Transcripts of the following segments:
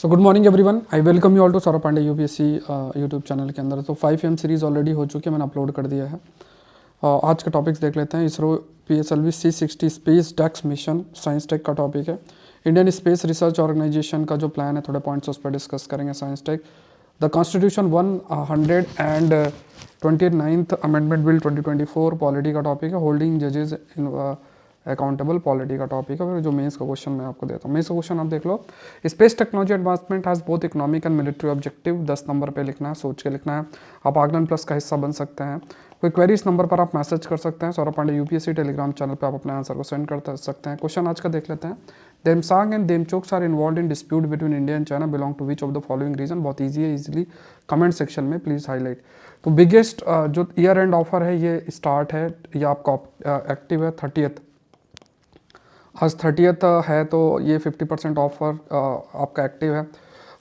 So good morning everyone, I welcome you all to Saurabh Pandey UPSC YouTube channel के अंदर। तो 5 AM series already हो चुकी है, मैंने अपलोड कर दिया है। आज के टॉपिक्स देख लेते हैं। ISRO PSLV C60 SpaDeX mission science tech का टॉपिक है। इंडियन स्पेस रिसर्च ऑर्गेनाइजेशन का जो प्लान है, थोड़े पॉइंट्स उस पर डिस्कस करेंगे। Science tech the constitution 129th amendment bill 2024 polity का टॉपिक है। होल्डिंग जजेस इन अकाउंटेबल पॉलिटी का टॉपिक है। फिर जो मेंस का क्वेश्चन मैं आपको देता हूँ, मेंस का क्वेश्चन आप देख लो। Space technology advancement has both economic and military objective. 10 number पे लिखना है, सोच के लिखना है। आप आगलन प्लस का हिस्सा बन सकते हैं। कोई क्वेरी इस नंबर पर आप मैसेज कर सकते हैं। Saurabh Pandey UPSC Telegram channel पे आप अपने आंसर को सेंड कर सकते हैं। क्वेश्चन आज का देख लेते हैं। Depsang and Demchoks are involve in dispute between India and China, belong to which of the following region. बहुत ईजी है, इजीली कमेंट सेक्शन में प्लीज हाईलाइट। तो बिगेस्ट जो ईयर एंड ऑफर है ये स्टार्ट है, ये आपका एक्टिव है 30th। आज 30th है तो ये 50% ऑफर आपका एक्टिव है।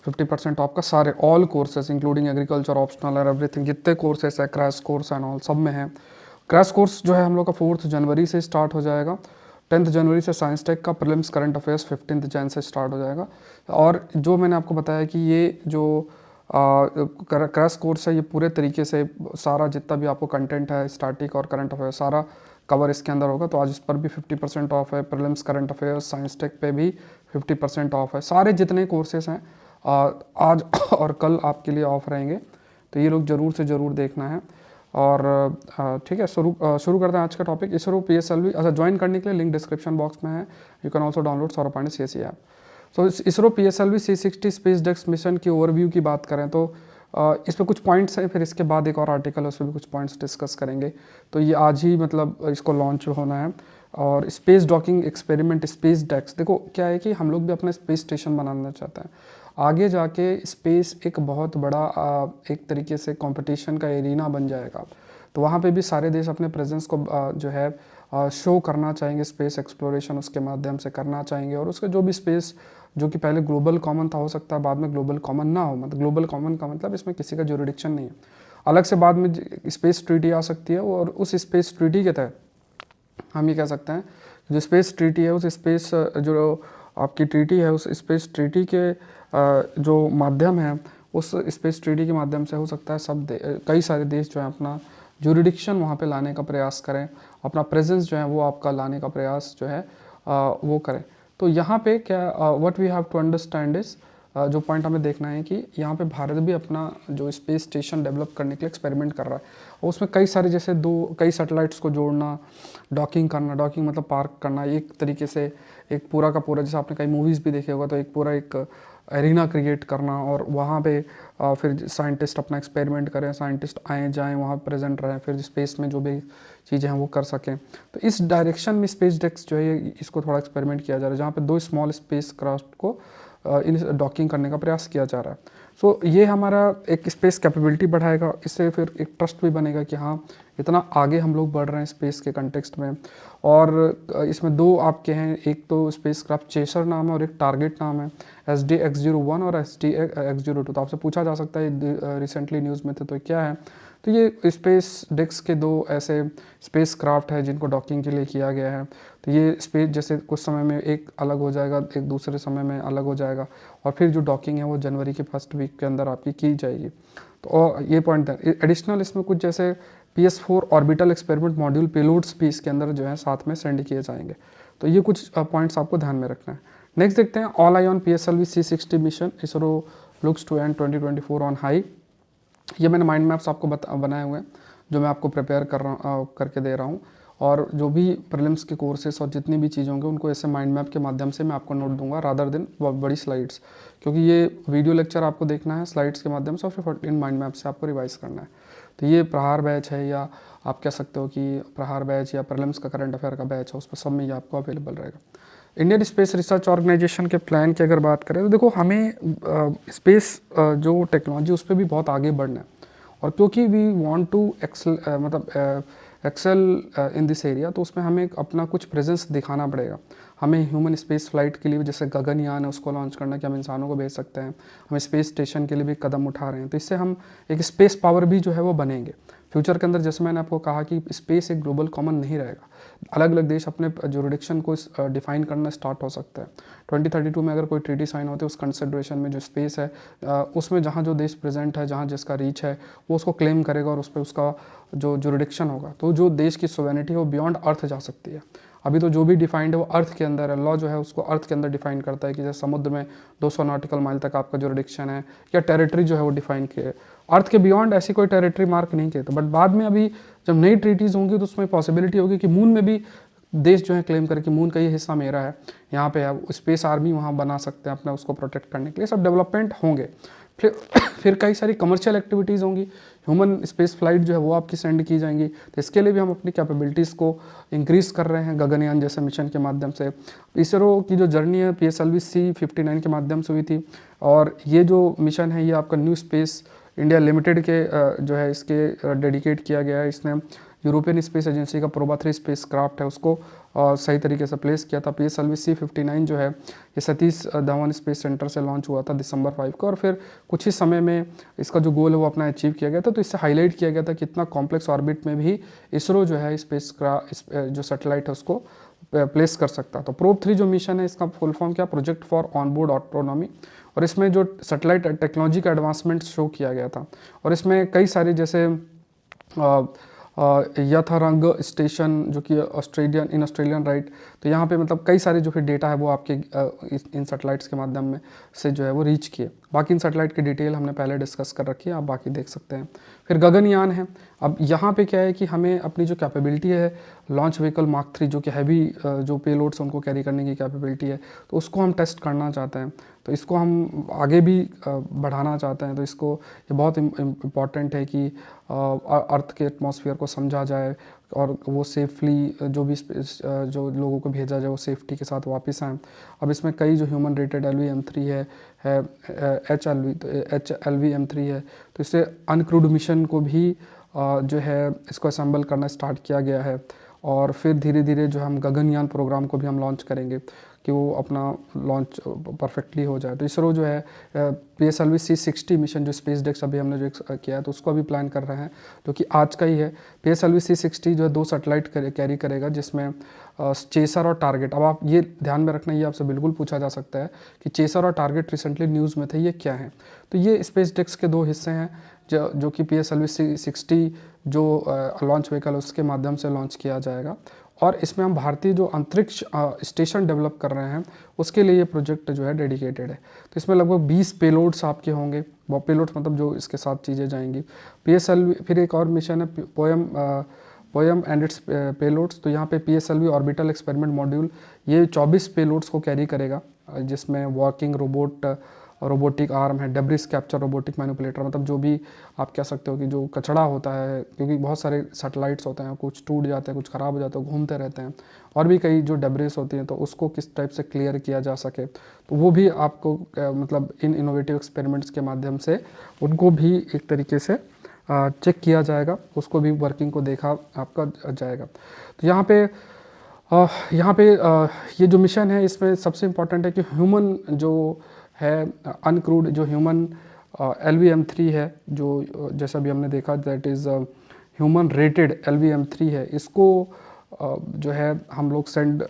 50% ऑफ का सारे all courses including agriculture optional और एवरीथिंग, जितने कोर्सेज है, क्रैश कोर्स एंड ऑल, सब में है। क्रैश कोर्स जो है हम लोग का 4 जनवरी से स्टार्ट हो जाएगा। 10 जनवरी से साइंस टेक का प्रीलिम्स करंट अफेयर्स 15 जन से स्टार्ट हो जाएगा। और जो मैंने आपको बताया कि ये जो क्रैश कोर्स है, ये पूरे तरीके से सारा जितना भी आपको कंटेंट है, स्टैटिक और करंट अफेयर्स, सारा कवर इसके अंदर होगा। तो आज इस पर भी 50% ऑफ है। Prelims current affairs science tech पे भी 50% ऑफ है। सारे जितने कोर्सेज हैं आज और कल आपके लिए ऑफ रहेंगे, तो ये लोग ज़रूर से ज़रूर देखना है। और ठीक है, शुरू करते हैं आज का टॉपिक। इसरो PSLV अच्छा ज्वाइन करने के लिए लिंक डिस्क्रिप्शन बॉक्स में है। You can also download Saurabh Pandey CSE app. So ISRO PSLV C60 SpaDeX mission की ओवरव्यू की बात करें तो इस पर कुछ पॉइंट्स हैं, फिर इसके बाद एक और आर्टिकल है, उस पर भी कुछ पॉइंट्स डिस्कस करेंगे। तो ये आज ही मतलब इसको लॉन्च होना है। और स्पेस डॉकिंग एक्सपेरिमेंट स्पेस डेक्स, देखो क्या है कि हम लोग भी अपना स्पेस स्टेशन बनाना चाहते हैं। आगे जाके स्पेस एक बहुत बड़ा एक तरीके से कंपटीशन का एरिना बन जाएगा। तो वहाँ पे भी सारे देश अपने प्रेजेंस को जो है शो करना चाहेंगे। स्पेस एक्सप्लोरेशन उसके माध्यम से करना चाहेंगे। और उसके जो भी स्पेस जो कि पहले ग्लोबल कॉमन था, हो सकता है बाद में ग्लोबल कॉमन ना हो। मतलब ग्लोबल कॉमन का मतलब इसमें किसी का ज्यूरिडिक्शन नहीं है। अलग से बाद में स्पेस ट्रीटी आ सकती है, और उस स्पेस ट्रीटी के तहत हम ये कह सकते हैं जो स्पेस ट्रीटी है, उस स्पेस जो आपकी ट्रीटी है, उस स्पेस ट्रीटी के जो माध्यम है, उस स्पेस ट्रीटी के माध्यम से हो सकता है कई सारे देश जो है अपना ज्यूरिडिक्शन वहाँ पे लाने का प्रयास करें, अपना प्रेजेंस जो है वो आपका लाने का प्रयास जो है वो करें। तो यहाँ पे क्या what we have to understand is, जो पॉइंट हमें देखना है कि यहाँ पे भारत भी अपना जो स्पेस स्टेशन डेवलप करने के लिए एक्सपेरिमेंट कर रहा है। और उसमें कई सारे जैसे कई सैटेलाइट्स को जोड़ना, डॉकिंग करना, डॉकिंग मतलब पार्क करना, एक तरीके से एक पूरा का पूरा, जैसे आपने कई मूवीज़ भी देखे होगा, तो एक पूरा एक एरिना क्रिएट करना, और वहाँ पे फिर साइंटिस्ट अपना एक्सपेरिमेंट करें, साइंटिस्ट आएँ जाएँ वहाँ प्रेजेंट रहें, फिर स्पेस में जो भी चीज़ें हैं वो कर सकें। तो इस डायरेक्शन में स्पेस डेक्स जो है इसको थोड़ा एक्सपेरिमेंट किया जा रहा है, जहाँ पे 2 स्मॉल स्पेस क्राफ्ट को इन डॉकिंग करने का प्रयास किया जा रहा है। सो ये हमारा एक स्पेस कैपेबिलिटी बढ़ाएगा। इससे फिर एक ट्रस्ट भी बनेगा कि हाँ, इतना आगे हम लोग बढ़ रहे हैं स्पेस के कंटेक्स्ट में। और इसमें 2 आपके हैं, एक तो स्पेस क्राफ्ट चेसर नाम है और एक टारगेट नाम है, SDX-01 और SDX-02। तो आपसे पूछा जा सकता है रिसेंटली न्यूज़ में थे, तो क्या है। तो ये स्पेस डेक्स के 2 ऐसे स्पेस क्राफ्ट है जिनको डॉकिंग के लिए किया गया है। तो ये स्पेस जैसे कुछ समय में एक अलग हो जाएगा, एक दूसरे समय में अलग हो जाएगा, और फिर जो डॉकिंग है वो जनवरी के फर्स्ट वीक के अंदर आपकी की जाएगी। तो और ये पॉइंट है। एडिशनल इसमें कुछ जैसे PS4 orbital experiment module payloads भी इसके अंदर जो है साथ में सेंड किए जाएंगे। तो ये कुछ पॉइंट्स आपको ध्यान में रखना है। नेक्स्ट देखते हैं, all eye on PSLV C60 mission ISRO looks to end 2024 on high. ये मैंने माइंड मैप्स आपको बनाए हुए हैं, जो मैं आपको प्रिपेयर करके दे रहा हूँ। और जो भी प्रीलिम्स के कोर्सेस और जितनी भी चीज़ें होंगे उनको ऐसे माइंड मैप के माध्यम से मैं आपको नोट दूंगा, रादर दिन बड़ी स्लाइड्स, क्योंकि ये वीडियो लेक्चर आपको देखना है स्लाइड्स के माध्यम से, और फिर इन माइंड मैप से आपको रिवाइज करना है। तो ये प्रहार बैच है, या आप कह सकते हो कि प्रहार बैच या प्रीलिम्स का करंट अफेयर का बैच है, उस पर सब में ये आपको अवेलेबल रहेगा। इंडियन स्पेस रिसर्च ऑर्गेनाइजेशन के प्लान की अगर बात करें तो देखो, हमें स्पेस जो टेक्नोलॉजी उस पर भी बहुत आगे बढ़ना है। और क्योंकि we want to excel in this area, तो उसमें हमें अपना कुछ प्रेजेंस दिखाना पड़ेगा। हमें ह्यूमन स्पेस फ्लाइट के लिए भी जैसे गगनयान है उसको लॉन्च करना कि हम इंसानों को भेज सकते हैं, हम स्पेस स्टेशन के लिए भी कदम उठा रहे हैं। तो इससे हम एक स्पेस पावर भी जो है वो बनेंगे फ्यूचर के अंदर। जैसे मैंने आपको कहा कि स्पेस एक ग्लोबल कॉमन नहीं रहेगा, अलग अलग देश अपने जुरिडिक्शन को डिफाइन करना स्टार्ट हो सकता है। 2032 में अगर कोई ट्रीटी साइन होते है उस कंसिडरेशन में जो स्पेस है उसमें जहाँ जो देश प्रेजेंट है, जहाँ जिसका रीच है, वो उसको क्लेम करेगा और उस पर उसका जो जुरिडिक्शन होगा, तो जो देश की सोवेनिटी है वो बियॉन्ड अर्थ जा सकती है। अभी तो जो भी डिफाइंड है वो अर्थ के अंदर है, लॉ जो है उसको अर्थ के अंदर डिफाइन करता है कि जैसे समुद्र में 200 नॉटिकल माइल तक आपका जुरिडिक्शन है, या टेरिटरी जो है वो डिफाइन किए। अर्थ के बियॉन्ड ऐसी कोई टेरिटरी मार्क नहीं किए। तो बट बाद में अभी जब नई ट्रीटीज़ होंगी तो उसमें पॉसिबिलिटी होगी कि मून में भी देश जो है क्लेम करे कि मून का ये हिस्सा मेरा है, यहाँ पे है, स्पेस आर्मी वहाँ बना सकते हैं अपना उसको प्रोटेक्ट करने के लिए। सब डेवलपमेंट होंगे। फिर कई सारी कमर्शियल एक्टिविटीज़ होंगी, ह्यूमन स्पेस फ्लाइट जो है वो आपकी सेंड की जाएंगी। तो इसके लिए भी हम अपनी कैपेबिलिटीज़ को इंक्रीज़ कर रहे हैं गगनयान जैसे मिशन के माध्यम से। इसरो की जो जर्नी है PSLV C-59 के माध्यम से हुई थी, और ये जो मिशन है ये आपका न्यू स्पेस इंडिया लिमिटेड के जो है इसके डेडिकेट किया गया है। इसने यूरोपियन स्पेस एजेंसी का प्रोबा 3 स्पेस क्राफ्ट है उसको सही तरीके से प्लेस किया था। PSLV C-59 जो है ये सतीश धवन स्पेस सेंटर से लॉन्च हुआ था December 5 को, और फिर कुछ ही समय में इसका जो गोल है वो अपना अचीव किया गया था। तो इससे हाईलाइट किया गया था कितना कॉम्प्लेक्स ऑर्बिट में भी इसरो जो है स्पेस जो सैटेलाइट है उसको प्लेस कर सकता। तो प्रोब 3 जो मिशन है इसका फुल फॉर्म क्या, प्रोजेक्ट फॉर ऑनबोर्ड ऑटोनॉमी, और इसमें जो सैटेलाइट टेक्नोलॉजी का एडवांसमेंट शो किया गया था। और इसमें कई सारे जैसे यथारंग स्टेशन जो कि ऑस्ट्रेलियन राइट, तो यहाँ पे मतलब कई सारे जो फिर डेटा है वो आपके इन सैटेलाइट्स के माध्यम में से जो है वो रीच किए। बाकी इन सैटेलाइट की डिटेल हमने पहले डिस्कस कर रखी है, आप बाकी देख सकते हैं। फिर गगनयान है। अब यहाँ पे क्या है कि हमें अपनी जो कैपेबिलिटी है लॉन्च व्हीकल मार्क 3 जो कि हैवी जो पेलोड्स उनको कैरी करने की कैपेबिलिटी है, तो उसको हम टेस्ट करना चाहते हैं। तो इसको हम आगे भी बढ़ाना चाहते हैं। तो इसको ये बहुत इम्पॉर्टेंट है कि अर्थ के एटमॉस्फेयर को समझा जाए और वो सेफली जो भी जो लोगों को भेजा जाए वो सेफ्टी के साथ वापस आएँ। अब इसमें कई जो ह्यूमन रेटेड LV-M3 है HLV-M3 है, तो इससे अनक्रूड मिशन को भी जो है इसको असेंबल करना स्टार्ट किया गया है। और फिर धीरे धीरे जो हम गगनयान प्रोग्राम को भी हम लॉन्च करेंगे कि वो अपना लॉन्च परफेक्टली हो जाए। तो इसरो जो है PSLV C-60 मिशन जो स्पेस डेक्स अभी हमने जो किया है तो उसको अभी प्लान कर रहे हैं, जो कि आज का ही है। PSLV C-60 जो है 2 सैटेलाइट कैरी करेगा, जिसमें चेसर और टारगेट। अब आप ये ध्यान में रखना, ये आपसे बिल्कुल पूछा जा सकता है कि चेसर और टारगेट रिसेंटली न्यूज़ में थे, ये क्या है। तो ये स्पेस डेक्स के 2 हिस्से हैं जो कि PSLV C-60 जो लॉन्च व्हीकल उसके माध्यम से लॉन्च किया जाएगा। और इसमें हम भारतीय जो अंतरिक्ष स्टेशन डेवलप कर रहे हैं उसके लिए ये प्रोजेक्ट जो है डेडिकेटेड है। तो इसमें लगभग 20 पेलोड्स आपके होंगे, वो पेलोड्स मतलब जो इसके साथ चीज़ें जाएंगी। PSLV फिर एक और मिशन है पोयम एंड इट्स पेलोड्स। तो यहाँ पे PSLV ऑर्बिटल एक्सपेरिमेंट मॉड्यूल ये 24 पेलोड्स को कैरी करेगा, जिसमें वॉकिंग रोबोटिक आर्म है, डेब्रिस कैप्चर रोबोटिक मैनिपुलेटर, मतलब जो भी आप कह सकते हो कि जो कचरा होता है, क्योंकि बहुत सारे सैटेलाइट्स होते हैं, कुछ टूट जाते हैं, कुछ ख़राब हो जाते हैं, घूमते रहते हैं, और भी कई जो डेब्रिस होती हैं, तो उसको किस टाइप से क्लियर किया जा सके, तो वो भी आपको मतलब इन इनोवेटिव एक्सपेरिमेंट्स के माध्यम से उनको भी एक तरीके से चेक किया जाएगा, उसको भी वर्किंग को देखा आपका जाएगा। तो यहाँ पे ये जो मिशन है इसमें सबसे इम्पॉर्टेंट है कि ह्यूमन जो है अनक्रूड जो ह्यूमन LV-M3 है, जो जैसा भी हमने देखा that is human rated LV-M3 है, इसको जो है हम लोग सेंड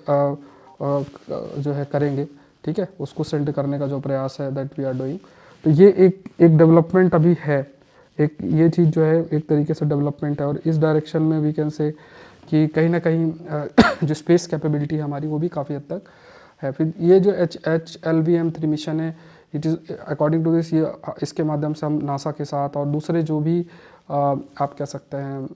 जो है करेंगे, ठीक है, उसको सेंड करने का जो प्रयास है दैट वी आर डूइंग। तो ये एक डेवलपमेंट अभी है, एक ये चीज़ जो है एक तरीके से डेवलपमेंट है, और इस डायरेक्शन में वी कैन से कि कहीं ना कहीं जो स्पेस कैपेबिलिटी है हमारी वो भी काफ़ी हद तक है। फिर ये जो HLV-M3 मिशन है, it is according to this, ये इसके माध्यम से हम नासा के साथ और दूसरे जो भी आप कह सकते हैं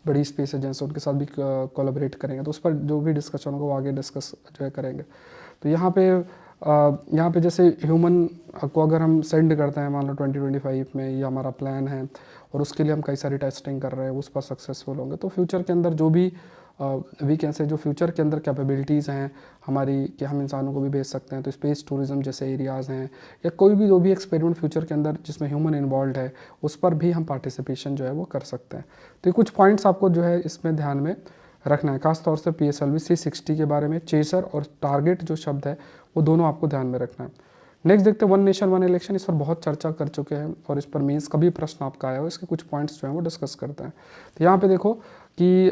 बड़ी स्पेस एजेंसी उनके साथ भी कोलैबोरेट करेंगे। तो उस पर जो भी डिस्कशन होगा वो आगे डिस्कस जो है करेंगे। तो यहाँ पे जैसे ह्यूमन को अगर हम सेंड करते हैं मान लो 2025 में, ये हमारा प्लान है, और उसके लिए हम कई सारी टेस्टिंग कर रहे हैं, उस पर सक्सेसफुल होंगे तो फ्यूचर के अंदर जो भी वी कैन से जो फ्यूचर के अंदर कैपेबिलिटीज़ हैं हमारी कि हम इंसानों को भी भेज सकते हैं, तो स्पेस टूरिज़्म जैसे एरियाज़ हैं या कोई भी जो भी एक्सपेरिमेंट फ्यूचर के अंदर जिसमें ह्यूमन इन्वॉल्व है उस पर भी हम पार्टिसिपेशन जो है वो कर सकते हैं। तो ये कुछ पॉइंट्स आपको जो है इसमें ध्यान में रखना है। खासतौर से PSLV C60 के बारे में चेसर और टारगेट जो शब्द है वो दोनों आपको ध्यान में रखना है। नेक्स्ट देखते हैं वन नेशन वन इलेक्शन। इस पर बहुत चर्चा कर चुके हैं और इस पर मेंस कभी प्रश्न आपका आया हो, इसके कुछ पॉइंट्स जो हैं वो डिस्कस करते हैं। तो यहाँ पे देखो कि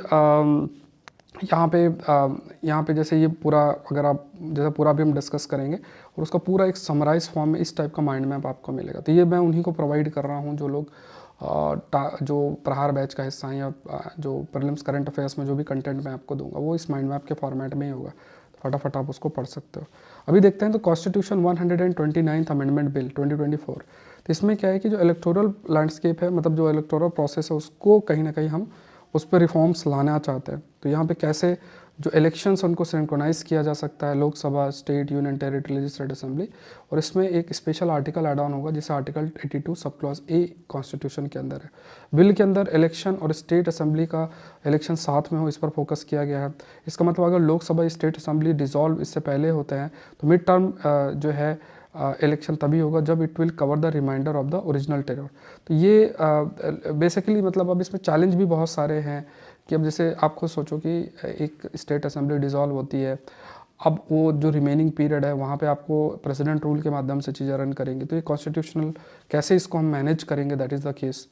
यहाँ पे जैसे ये पूरा अगर आप जैसे पूरा भी हम डिस्कस करेंगे और उसका पूरा एक समराइज फॉर्म में इस टाइप का माइंड मैप आपको मिलेगा। तो ये मैं उन्हीं को प्रोवाइड कर रहा हूँ जो लोग जो प्रहार बैच का हिस्सा हैं या जो प्रीलिम्स करंट अफेयर्स में जो भी कंटेंट मैं आपको दूंगा वो इस माइंड मैप के फॉर्मेट में ही होगा। फटाफट आप उसको पढ़ सकते हो। अभी देखते हैं तो कॉन्स्टिट्यूशन 129th अमेंडमेंट बिल 2024। तो इसमें क्या है कि जो इलेक्टोरल लैंडस्केप है, मतलब जो इलेक्टोरल प्रोसेस है, उसको कहीं ना कहीं हम उस पर रिफॉर्म्स लाना चाहते हैं। तो यहाँ पे कैसे जो इलेक्शंस उनको सिंक्रोनाइज किया जा सकता है, Lok Sabha, state, union territory, legislative assembly, और इसमें एक स्पेशल आर्टिकल ऐड ऑन होगा जिसे article 82 sub clause a constitution के अंदर है। बिल के अंदर इलेक्शन और स्टेट असेंबली का इलेक्शन साथ में हो, इस पर फोकस किया गया है। इसका मतलब अगर लोकसभा, स्टेट असेंबली डिसॉल्व इससे पहले होते हैं तो मिड टर्म जो है इलेक्शन तभी होगा जब it will cover the reminder of the original terror. तो ये बेसिकली मतलब अब इसमें चैलेंज भी बहुत सारे हैं कि अब जैसे आप खुद सोचो कि एक स्टेट असेंबली डिसॉल्व होती है, अब वो जो रिमेनिंग पीरियड है वहाँ पे आपको प्रेसिडेंट रूल के माध्यम से चीज़ें रन करेंगे, तो ये कॉन्स्टिट्यूशनल कैसे इसको हम मैनेज करेंगे, दैट इज़ द केस।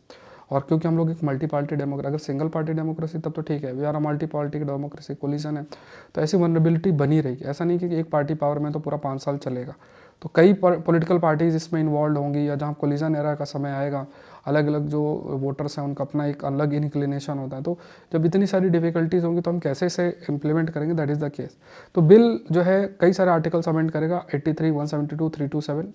और क्योंकि हम लोग एक मल्टी पार्टी डेमोक्रेसी, अगर सिंगल पार्टी डेमोक्रेसी तब तो ठीक है, we are a multi party democracy, coalition है, तो ऐसी वनरेबिलिटी बनी रहेगी। ऐसा नहीं कि एक पार्टी पावर में तो पूरा 5 साल चलेगा, तो कई पॉलिटिकल पार्टीज इसमें इन्वॉल्व होंगी, या जहाँ कोलिशन एरा का समय आएगा, अलग अलग जो वोटर्स हैं उनका अपना एक अलग इंक्लिनेशन होता है। तो जब इतनी सारी डिफिकल्टीज होंगी तो हम कैसे इसे इम्प्लीमेंट करेंगे, दैट इज़ द केस। तो बिल जो है कई सारे आर्टिकल्स अमेंड करेगा, 83, 172, 327,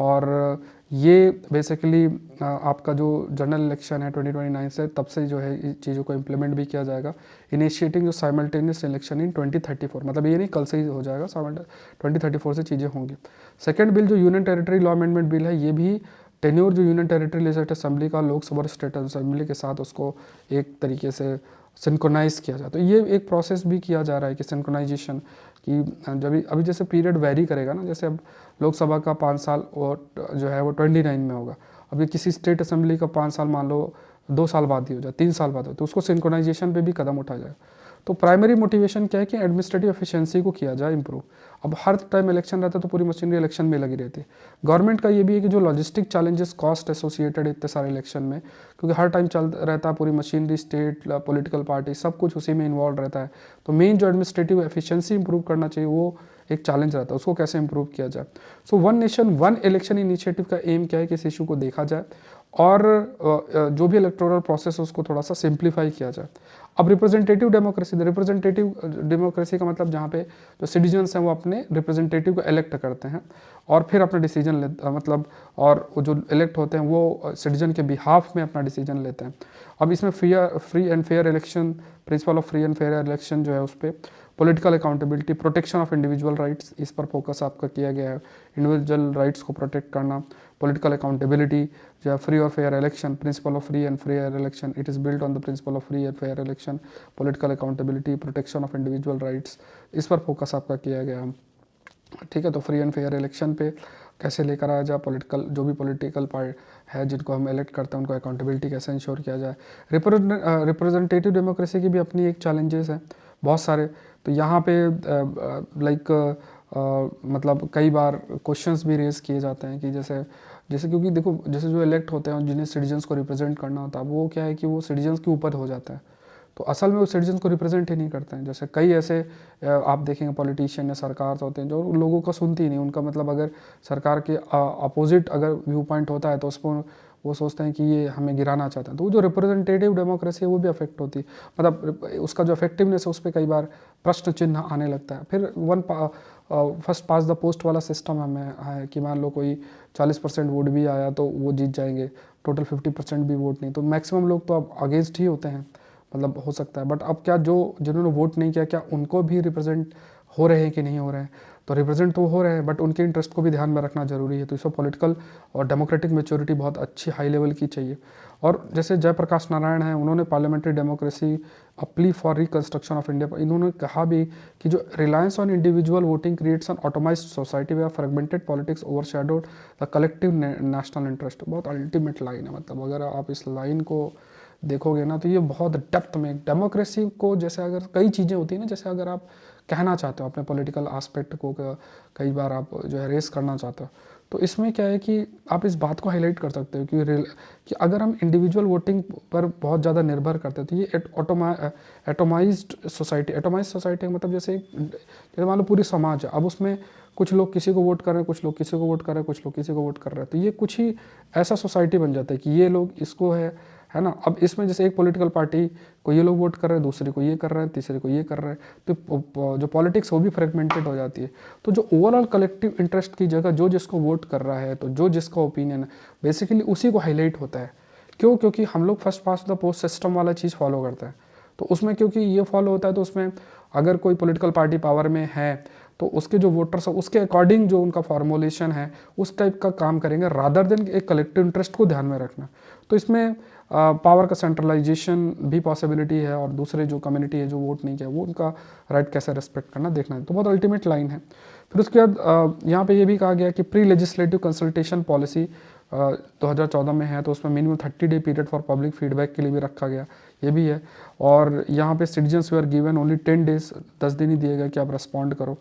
और ये बेसिकली आपका जो जनरल इलेक्शन है 2029 से, तब से जो है इस चीज़ों को इम्प्लीमेंट भी किया जाएगा। इनिशिएटिंग जो साइमल्टेनियस इलेक्शन इन 2034, मतलब ये नहीं कल से ही हो जाएगा, 2034 से चीज़ें होंगी। सेकेंड बिल जो union territory law amendment bill है, ये भी टेन्योर जो यूनियन टेरिटरी लेजिस्लेटिव असेंबली का लोकसभा और स्टेट असेंबली के साथ उसको एक तरीके से सिंक्रोनाइज किया जाए। तो ये एक प्रोसेस भी किया जा रहा है कि सिंक्रोनाइजेशन की जब अभी जैसे पीरियड वेरी करेगा ना, जैसे अब लोकसभा का 5 साल और जो है वो 29 में होगा, अभी किसी स्टेट असेंबली का 5 साल मान लो 2 साल बाद ही हो जाए, 3 साल बाद हो, तो उसको सिंक्रोनाइजेशन पे भी कदम उठाया जाए। तो प्राइमरी मोटिवेशन क्या है कि एडमिनिस्ट्रेटिव एफिशिएंसी को किया जाए इंप्रूव। अब हर टाइम इलेक्शन रहता है तो पूरी मशीनरी इलेक्शन में लगी रहती है। गवर्नमेंट का ये भी है कि जो लॉजिस्टिक चैलेंजेस, कॉस्ट एसोसिएटेड इतने सारे इलेक्शन में, क्योंकि हर टाइम चल रहता है, पूरी मशीनरी, स्टेट, पॉलिटिकल पार्टी, सब कुछ उसी में इन्वॉल्व रहता है। तो मेन जो एडमिनिस्ट्रेटिव एफिशिएंसी इंप्रूव करना चाहिए वो एक चैलेंज रहता है, उसको कैसे इंप्रूव किया जाए। So one nation one election initiative का एम क्या है कि इस इशू को देखा जाए और जो भी इलेक्टोरल प्रोसेस है उसको थोड़ा सा सिंप्लीफाई किया जाए। अब रिप्रेजेंटेटिव डेमोक्रेसी का मतलब जहाँ पे जो सिटीजन्स हैं वो अपने रिप्रेजेंटेटिव को इलेक्ट करते हैं और फिर अपना डिसीजन लेते मतलब, और वो जो इलेक्ट होते हैं वो सिटीजन के बिहाफ में अपना डिसीजन लेते हैं। अब इसमें free and fair election, principle of free and fair election जो है उस पर, political accountability, protection of individual rights, इस पर फोकस आपका किया गया है। इंडिविजुअल राइट्स को प्रोटेक्ट करना, पॉलिटिकल अकाउंटेबिलिटी, जो फ्री और fair election, principle of free and fair election, it is built on the principle of free and fair election, political accountability, protection of individual rights, इस पर focus आपका किया गया है। ठीक है, तो फ्री एंड फेयर इलेक्शन पे कैसे लेकर आया जाए, पॉलिटिकल जो भी पॉलिटिकल पार्ट है जिनको हम इलेक्ट करते हैं उनको अकाउंटेबिलिटी कैसे इंश्योर किया जाए। रिप्रेजेंटेटिव डेमोक्रेसी की भी अपनी एक चैलेंजेस हैं बहुत सारे। तो यहाँ पे मतलब कई बार क्वेश्चंस भी रेज किए जाते हैं कि जैसे जैसे क्योंकि देखो जैसे जो इलेक्ट होते हैं जिन्हें सिटीजन्स को रिप्रेजेंट करना होता है, वो क्या है कि वो सिटीजन्स के ऊपर हो जाता है, तो असल में वो सिटीजन्स को रिप्रेजेंट ही नहीं करते हैं। जैसे कई ऐसे आप देखेंगे पॉलिटिशियन या सरकार होते हैं जो लोगों को सुनती ही नहीं, उनका मतलब अगर सरकार के अपोजिट अगर व्यू पॉइंट होता है तो उसको वो सोचते हैं कि ये हमें गिराना चाहते हैं। तो वो जो रिप्रेजेंटेटिव डेमोक्रेसी है वो भी अफेक्ट होती है, मतलब उसका जो इफेक्टिवनेस है उस पर कई बार प्रश्न चिन्ह आने लगता है। फिर फर्स्ट पास द पोस्ट वाला सिस्टम हमें है कि मान लो कोई 40% वोट भी आया तो वो जीत जाएंगे, टोटल 50% भी वोट नहीं, तो मैक्सिमम लोग तो अब अगेंस्ट ही होते हैं, मतलब हो सकता है। बट अब क्या जो जिन्होंने वोट नहीं किया, क्या उनको भी रिप्रेजेंट हो रहे हैं कि नहीं हो रहे हैं? तो रिप्रेजेंट तो हो रहे हैं बट उनके इंटरेस्ट को भी ध्यान में रखना जरूरी है। तो इसमें पॉलिटिकल और डेमोक्रेटिक मैच्योरिटी बहुत अच्छी हाई लेवल की चाहिए। और जैसे जयप्रकाश नारायण हैं, उन्होंने parliamentary democracy a plea for reconstruction of India, इन्होंने कहा भी कि जो reliance on individual voting creates an atomized society where fragmented politics overshadowed the collective national interest. बहुत अल्टीमेट लाइन है, मतलब अगर आप इस लाइन को देखोगे ना तो ये बहुत डेप्थ में डेमोक्रेसी को, जैसे अगर कई चीज़ें होती हैं ना, जैसे अगर आप कहना चाहते हो अपने पॉलिटिकल आस्पेक्ट को कई बार आप जो है रेस करना चाहते हो, तो इसमें क्या है कि आप इस बात को हाईलाइट कर सकते हो कि अगर हम इंडिविजुअल वोटिंग पर बहुत ज़्यादा निर्भर करते हैं तो ये एटोमाइज सोसाइटी का मतलब जैसे मान लो पूरी समाज है, अब उसमें कुछ लोग किसी को वोट कर रहे हैं, कुछ लोग किसी को वोट कर रहे हैं, कुछ लोग किसी को वोट कर रहे हैं, तो ये कुछ ही ऐसा सोसाइटी बन जाता है कि ये लोग इसको है ना। अब इसमें जैसे एक पॉलिटिकल पार्टी को ये लोग वोट कर रहे हैं, दूसरे को ये कर रहे हैं, तीसरे को ये कर रहे हैं, तो जो पॉलिटिक्स वो भी फ्रेगमेंटेड हो जाती है। तो जो ओवरऑल कलेक्टिव इंटरेस्ट की जगह जो जिसको वोट कर रहा है, तो जो जिसका ओपिनियन है बेसिकली उसी को हाईलाइट होता है। क्यों? क्योंकि हम लोग first past the post system वाला चीज़ फॉलो करते हैं, तो उसमें क्योंकि ये फॉलो होता है तो उसमें अगर कोई पॉलिटिकल पार्टी पावर में है तो उसके जो वोटर्स हैं उसके अकॉर्डिंग जो उनका फॉर्मुलेशन है उस टाइप का काम करेंगे, रादर देन एक कलेक्टिव इंटरेस्ट को ध्यान में रखना। तो इसमें पावर का सेंट्रलाइजेशन भी पॉसिबिलिटी है, और दूसरे जो कम्युनिटी है जो वोट नहीं किया वो उनका राइट कैसे रिस्पेक्ट करना देखना है। तो बहुत अल्टीमेट लाइन है। फिर उसके बाद यहाँ पे ये भी कहा गया कि प्री लेजिस्लेटिव कंसल्टेशन पॉलिसी 2014 में है, तो उसमें minimum 30 day period for public feedback के लिए भी रखा गया, ये भी है। और यहाँ पे citizens were given only 10 days, 10 दिन ही दिए गए कि आप रिस्पॉन्ड करो।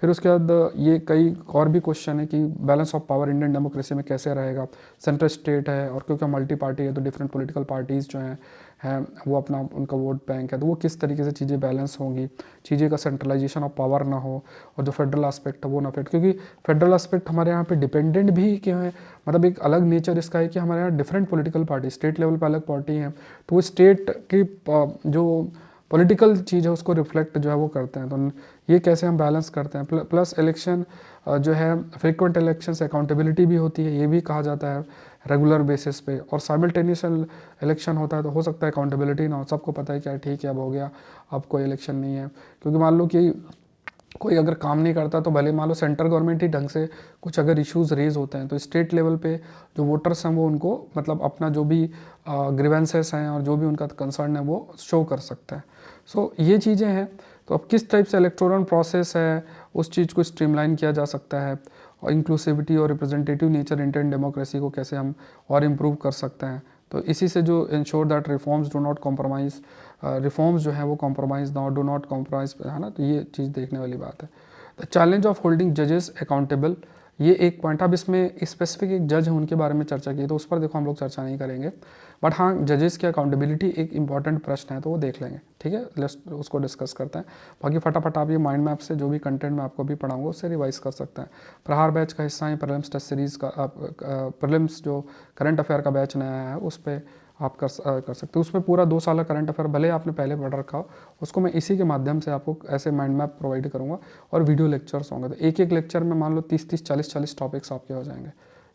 फिर उसके बाद ये कई और भी क्वेश्चन है कि balance of power Indian democracy में कैसे रहेगा, सेंट्रल स्टेट है और क्योंकि मल्टी पार्टी है तो डिफरेंट पॉलिटिकल पार्टीज़ जो हैं वो अपना उनका वोट बैंक है, तो वो किस तरीके से चीज़ें बैलेंस होंगी, चीज़ें का सेंट्रलाइजेशन ऑफ पावर ना हो और जो फेडरल एस्पेक्ट है वो ना फेड, क्योंकि फेडरल एस्पेक्ट हमारे यहाँ पे डिपेंडेंट भी क्यों है, मतलब एक अलग नेचर इसका है कि हमारे यहाँ different political party, state level पर अलग पार्टी हैं, तो वो स्टेट की जो पॉलिटिकल चीज़ है उसको रिफ्लेक्ट जो है वो करते हैं। तो ये कैसे हम बैलेंस करते हैं। प्लस इलेक्शन जो है फ्रीक्वेंट इलेक्शन से अकाउंटेबिलिटी भी होती है, ये भी कहा जाता है रेगुलर बेसिस पे, और साइमल्टेनियस इलेक्शन होता है तो हो सकता है अकाउंटेबिलिटी ना हो, सबको पता है क्या ठीक है अब हो गया, अब कोई इलेक्शन नहीं है। क्योंकि मान लो कि कोई अगर काम नहीं करता तो भले मान लो सेंट्रल गवर्नमेंट ही ढंग से कुछ अगर इश्यूज रेज होते हैं तो स्टेट लेवल पे जो वोटर्स हैं वो उनको मतलब अपना जो भी ग्रीवेंसेस हैं और जो भी उनका कंसर्न है वो शो कर सकते हैं। सो ये चीज़ें हैं। तो अब किस टाइप से इलेक्टोरल प्रोसेस है उस चीज़ को स्ट्रीमलाइन किया जा सकता है, और इंक्लूसिविटी और रिप्रेजेंटेटिव नेचर इंडियन डेमोक्रेसी को कैसे हम और इम्प्रूव कर सकते हैं। तो इसी से जो ensure that reforms do not compromise, reforms जो है वो कॉम्प्रोमाइज़ ना, डू नॉट कॉम्प्रोमाइज़, है ना। तो ये चीज़ देखने वाली बात है। द चैलेंज ऑफ होल्डिंग जजेस अकाउंटेबल, ये एक पॉइंट। अब इसमें स्पेसिफिक एक जज है उनके बारे में चर्चा की, तो उस पर देखो हम लोग चर्चा नहीं करेंगे, बट हाँ जजेस की अकाउंटेबिलिटी एक इंपॉर्टेंट प्रश्न है तो वो देख लेंगे, ठीक है। लेट्स उसको डिस्कस करते हैं। बाकी फटाफट आप ये माइंड मैप से जो भी कंटेंट मैं आपको भी पढ़ाऊंगा उससे रिवाइज कर सकते हैं। प्रहार बैच का हिस्सा है प्रीलिम्स टेस्ट सीरीज़ का, प्रीलिम्स जो करंट अफेयर का बैच नया है उस पर आप कर सकते हो। उसमें पूरा 2 साल का करंट अफेयर भले आपने पहले पढ़ रखा हो, उसको मैं इसी के माध्यम से आपको ऐसे माइंड मैप प्रोवाइड करूँगा, और वीडियो लेक्चर्स होंगे, तो एक एक लेक्चर में मान लो 30-30, 40-40 टॉपिक्स आपके हो जाएंगे,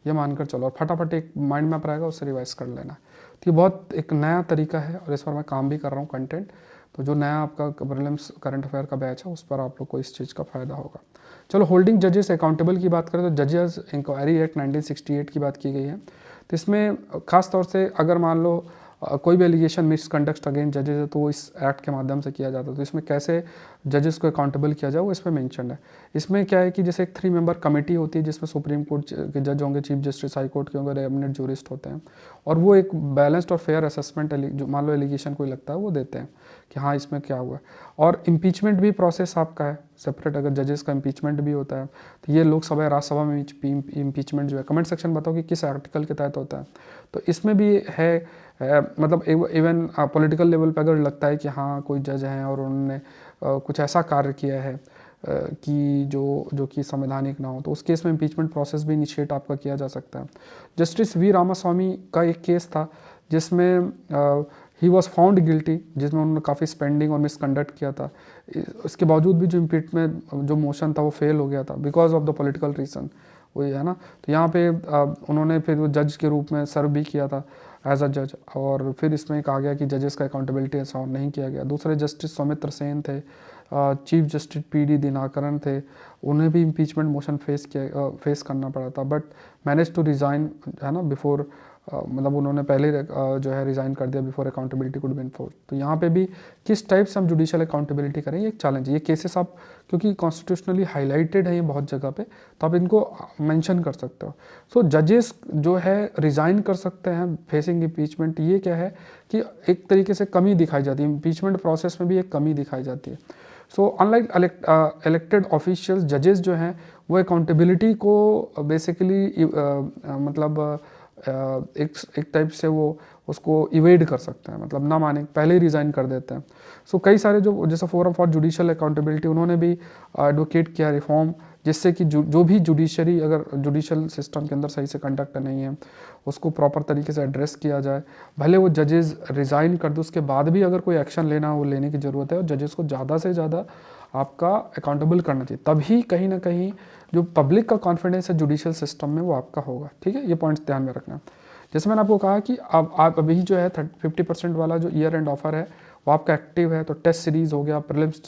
ये मानकर चलो, और फटाफट एक माइंड मैप रहेगा उससे रिवाइज कर लेना। तो ये बहुत एक नया तरीका है और इस पर मैं काम भी कर रहा हूँ कंटेंट, तो जो नया आपका प्रीलिम्स करंट अफेयर का बैच है उस पर आप लोग को इस चीज़ का फ़ायदा होगा। चलो होल्डिंग जजेस अकाउंटेबल की बात करें तो जजेस इंक्वायरी एक्ट 1968 की बात की गई है। तो इसमें खास तौर से अगर मान लो कोई भी एलिगेशन मिसकंडक्ट अगेंस्ट जजेस है तो वो इस एक्ट के माध्यम से किया जाता है। तो इसमें कैसे जजेस को अकाउंटेबल किया जाए वो इसमें मेंशन है। इसमें क्या है कि जैसे एक 3 मेंबर कमेटी होती है जिसमें सुप्रीम कोर्ट के जज होंगे, चीफ जस्टिस हाई कोर्ट के होंगे, रेमिनेंट जूरिस्ट होते हैं, और वो एक बैलेंस्ड और फेयर असेसमेंट जो मान लो एलिगेशन कोई लगता है वो देते हैं कि हाँ इसमें क्या हुआ है। और इम्पीचमेंट भी प्रोसेस आपका है सेपरेट, अगर जजेस का इम्पीचमेंट भी होता है तो ये लोकसभा या राज्यसभा में इम्पीचमेंट जो है, कमेंट सेक्शन बताओ कि किस आर्टिकल के तहत होता है। तो इसमें भी है मतलब इवन पॉलिटिकल लेवल पे अगर लगता है कि हाँ कोई जज हैं और उन्होंने कुछ ऐसा कार्य किया है कि जो कि संवैधानिक ना हो, तो उस केस में इम्पीचमेंट प्रोसेस भी इनिशिएट आपका किया जा सकता है। जस्टिस वी रामास्वामी का एक केस था जिसमें ही वॉज फाउंड गिल्टी, जिसमें उन्होंने काफ़ी स्पेंडिंग और मिसकंडक्ट किया था। इसके बावजूद भी जो इम्पीचमेंट जो मोशन था वो फेल हो गया था because of the political reason, वही है ना। तो यहाँ पे उन्होंने फिर वो जज के रूप में सर्व भी किया था एज अ जज, और फिर इसमें कहा गया कि जजेस का अकाउंटेबिलिटी ऐसा नहीं किया गया। दूसरे जस्टिस सौमित्र सेन थे, चीफ जस्टिस पी.डी. दिनाकरन थे, उन्हें भी इम्पीचमेंट मोशन फेस करना पड़ा था, बट मैनेज टू रिज़ाइन, है ना, बिफोर मतलब उन्होंने पहले जो है रिज़ाइन कर दिया before accountability could be enforce. तो यहाँ पे भी किस टाइप से हम जुडिशियल अकाउंटेबिलिटी करें, ये एक चैलेंज है। ये केसेस आप क्योंकि कॉन्स्टिट्यूशनली हाईलाइटेड है ये बहुत जगह पे, तो आप इनको मेंशन कर सकते हो। सो जजेस जो है रिज़ाइन कर सकते हैं फेसिंग इम्पीचमेंट। ये क्या है कि एक तरीके से कमी दिखाई जाती है, इम्पीचमेंट प्रोसेस में भी एक कमी दिखाई जाती है। सो अनलाइक इलेक्टेड ऑफिशियल्स, जजेस जो हैं वो अकाउंटेबिलिटी को बेसिकली मतलब एक टाइप से वो उसको इवेड कर सकते हैं, मतलब ना माने पहले ही रिज़ाइन कर देते हैं। सो कई सारे जो जैसे फोरम फॉर जुडिशियल अकाउंटेबिलिटी उन्होंने भी एडवोकेट किया रिफॉर्म, जिससे कि जो भी जुडिशरी अगर जुडिशियल सिस्टम के अंदर सही से कंडक्ट नहीं है उसको प्रॉपर तरीके से एड्रेस किया जाए। भले वो जजेस रिज़ाइन कर दे उसके बाद भी अगर कोई एक्शन लेना हो वो लेने की ज़रूरत है, और जजेस को ज़्यादा से ज़्यादा आपका अकाउंटेबल करना चाहिए, तभी कहीं ना कहीं जो पब्लिक का कॉन्फिडेंस है जुडिशियल सिस्टम में वो आपका होगा। ठीक है, ये पॉइंट्स ध्यान में रखना। जैसे मैंने आपको कहा कि अब आप अभी जो है 50% वाला जो ईयर एंड ऑफर है वो आपका एक्टिव है, तो टेस्ट सीरीज़ हो गया, प्रीलिम्स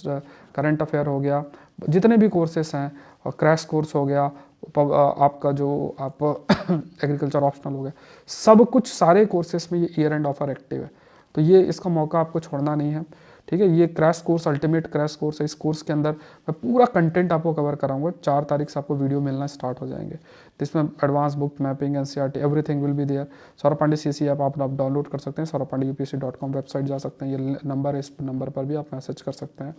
करंट अफेयर हो गया, जितने भी कोर्सेस हैं, और क्रैश कोर्स हो गया, आपका जो आप एग्रीकल्चर ऑप्शनल हो गया, सब कुछ सारे कोर्सेस में ये ईयर एंड ऑफर एक्टिव है। तो ये इसका मौका आपको छोड़ना नहीं है। ठीक है, ये crash course ultimate crash course है। इस कोर्स के अंदर मैं पूरा कंटेंट आपको कवर कराऊंगा। 4 तारीख से आपको वीडियो मिलना स्टार्ट हो जाएंगे, जिसमें advance book mapping, NCERT, everything will be there. Saurabh Pandey CC app आप डाउनलोड कर सकते हैं, saurabhpandeyupsc.com वेबसाइट जा सकते हैं, ये नंबर है, इस नंबर पर भी आप मैसेज कर सकते हैं,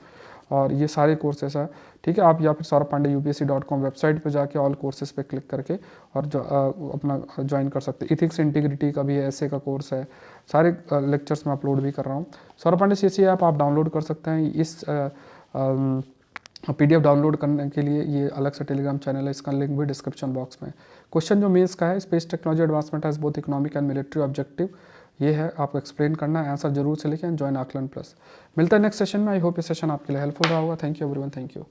और ये सारे कोर्सेस है। ठीक है, आप या फिर saurabhpandeyupsc.com वेबसाइट पे जाके ऑल कोर्सेज पे क्लिक करके और अपना ज्वाइन कर सकते हैं। इथिक्स इंटीग्रिटी का भी है, ऐसे का कोर्स है, सारे लेक्चर्स मैं अपलोड भी कर रहा हूँ। सौरभ पांडे सीसी ऐप आप डाउनलोड कर सकते हैं। इस PDF डाउनलोड करने के लिए ये अलग से टेलीग्राम चैनल है, इसका लिंक भी डिस्क्रिप्शन बॉक्स में। क्वेश्चन जो मेंस का है, space technology advancement has both economic and military objective, ये है, आपको एक्सप्लेन करना है, आंसर जरूर से लिखें, ज्वाइन आकलन प्लस। मिलता है नेक्स्ट सेशन में। आई होप ये सेशन आपके लिए हेल्पफुल रहा होगा। Thank you everyone, thank you.